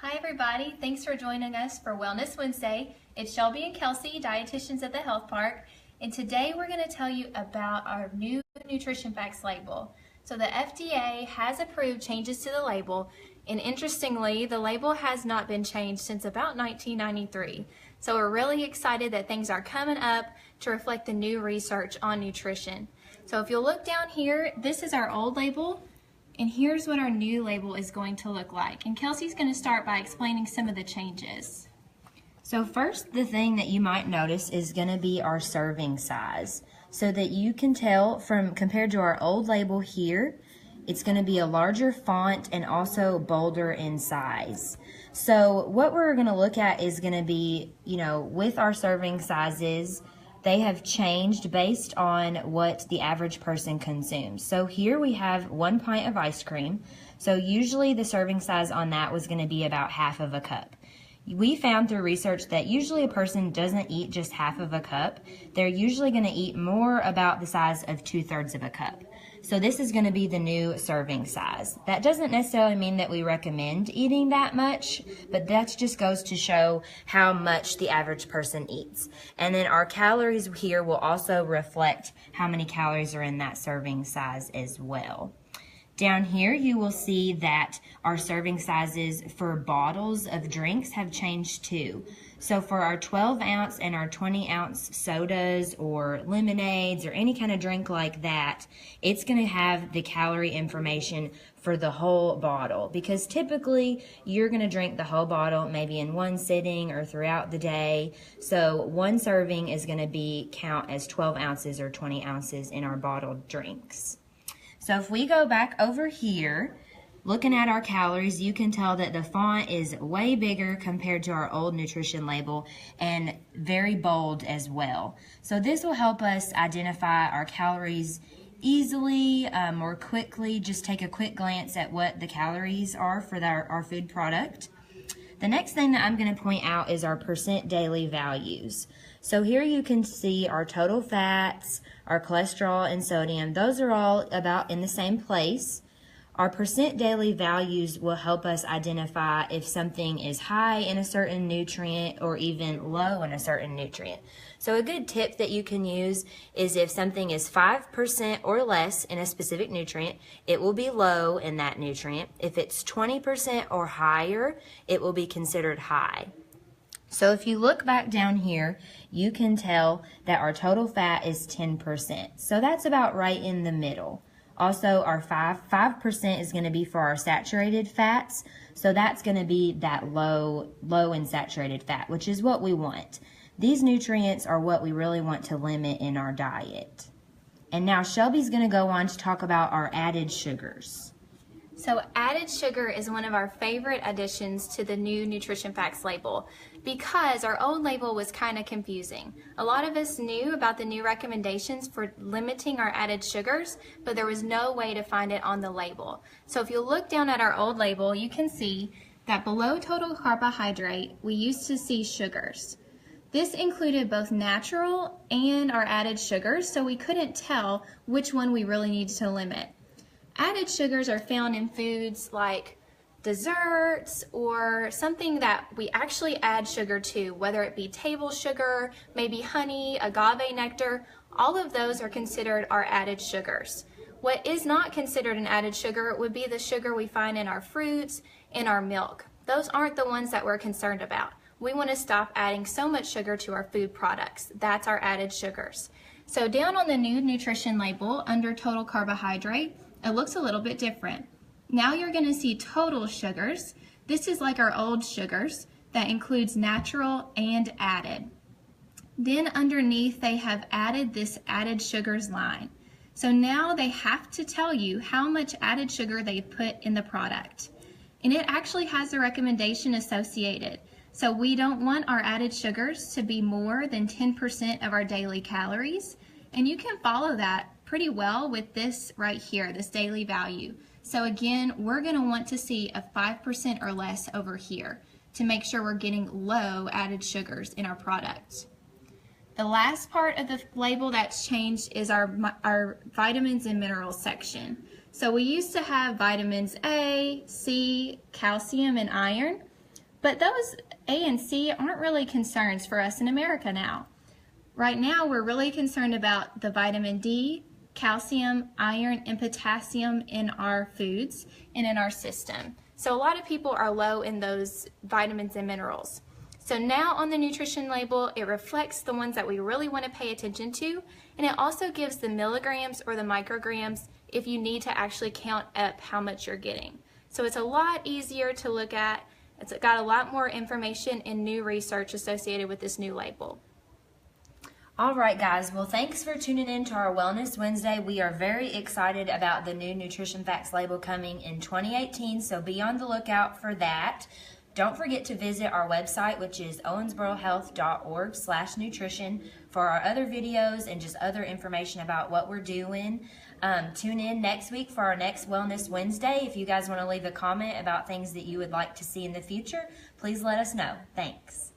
Hi everybody, thanks for joining us for Wellness Wednesday. It's Shelby and Kelsey, dietitians at the Health Park, and today we're going to tell you about our new nutrition facts label. So the FDA has approved changes to the label, and interestingly, the label has not been changed since about 1993. So we're really excited that things are coming up to reflect the new research on nutrition. So if you'll look down here, this is our old label. And here's what our new label is going to look like. And Kelsey's going to start by explaining some of the changes. So first, the thing that you might notice is going to be our serving size. So that you can tell from compared to our old label here, it's going to be a larger font and also bolder in size. So what we're going to look at is going to be, with our serving sizes, they have changed based on what the average person consumes. So here we have 1 pint of ice cream. So usually the serving size on that was going to be about half of a cup. We found through research that usually a person doesn't eat just half of a cup. They're usually going to eat more, about the size of 2/3 of a cup. So this is going to be the new serving size. That doesn't necessarily mean that we recommend eating that much, but that just goes to show how much the average person eats. And then our calories here will also reflect how many calories are in that serving size as well. Down here, you will see that our serving sizes for bottles of drinks have changed too. So for our 12 ounce and our 20 ounce sodas or lemonades or any kind of drink like that, it's going to have the calorie information for the whole bottle, because typically you're going to drink the whole bottle maybe in one sitting or throughout the day. So one serving is going to count as 12 ounces or 20 ounces in our bottled drinks. So if we go back over here, looking at our calories, you can tell that the font is way bigger compared to our old nutrition label and very bold as well. So this will help us identify our calories easily, more quickly. Just take a quick glance at what the calories are for our food product. The next thing that I'm going to point out is our percent daily values. So here you can see our total fats, our cholesterol, and sodium. Those are all about in the same place. Our percent daily values will help us identify if something is high in a certain nutrient or even low in a certain nutrient. So a good tip that you can use is if something is 5% or less in a specific nutrient, it will be low in that nutrient. If it's 20% or higher, it will be considered high. So if you look back down here, you can tell that our total fat is 10%. So that's about right in the middle. Also, our 5% is going to be for our saturated fats. So that's going to be that low in saturated fat, which is what we want. These nutrients are what we really want to limit in our diet. And now Shelby's going to go on to talk about our added sugars. So added sugar is one of our favorite additions to the new nutrition facts label because our old label was kind of confusing. A lot of us knew about the new recommendations for limiting our added sugars, but there was no way to find it on the label. So if you look down at our old label, you can see that below total carbohydrate, we used to see sugars. This included both natural and our added sugars, so we couldn't tell which one we really needed to limit. Added sugars are found in foods like desserts or something that we actually add sugar to, whether it be table sugar, maybe honey, agave nectar. All of those are considered our added sugars. What is not considered an added sugar would be the sugar we find in our fruits and our milk. Those aren't the ones that we're concerned about. We want to stop adding so much sugar to our food products. That's our added sugars. So down on the new nutrition label under total carbohydrate, it looks a little bit different. Now you're going to see total sugars. This is like our old sugars that includes natural and added. Then underneath they have added this added sugars line. So now they have to tell you how much added sugar they put in the product. And it actually has a recommendation associated. So we don't want our added sugars to be more than 10% of our daily calories. And you can follow that pretty well with this right here, this daily value. So again, we're going to want to see a 5% or less over here to make sure we're getting low added sugars in our product. The last part of the label that's changed is our vitamins and minerals section. So we used to have vitamins A, C, calcium, and iron. But those A and C aren't really concerns for us in America now. Right now, we're really concerned about the vitamin D, calcium, iron, and potassium in our foods and in our system. So a lot of people are low in those vitamins and minerals. So now on the nutrition label, it reflects the ones that we really want to pay attention to, and it also gives the milligrams or the micrograms if you need to actually count up how much you're getting. So it's a lot easier to look at. It's got a lot more information and new research associated with this new label. All right, guys. Well, thanks for tuning in to our Wellness Wednesday. We are very excited about the new Nutrition Facts label coming in 2018, so be on the lookout for that. Don't forget to visit our website, which is owensborohealth.org/nutrition, for our other videos and just other information about what we're doing. Tune in next week for our next Wellness Wednesday. If you guys want to leave a comment about things that you would like to see in the future, please let us know. Thanks.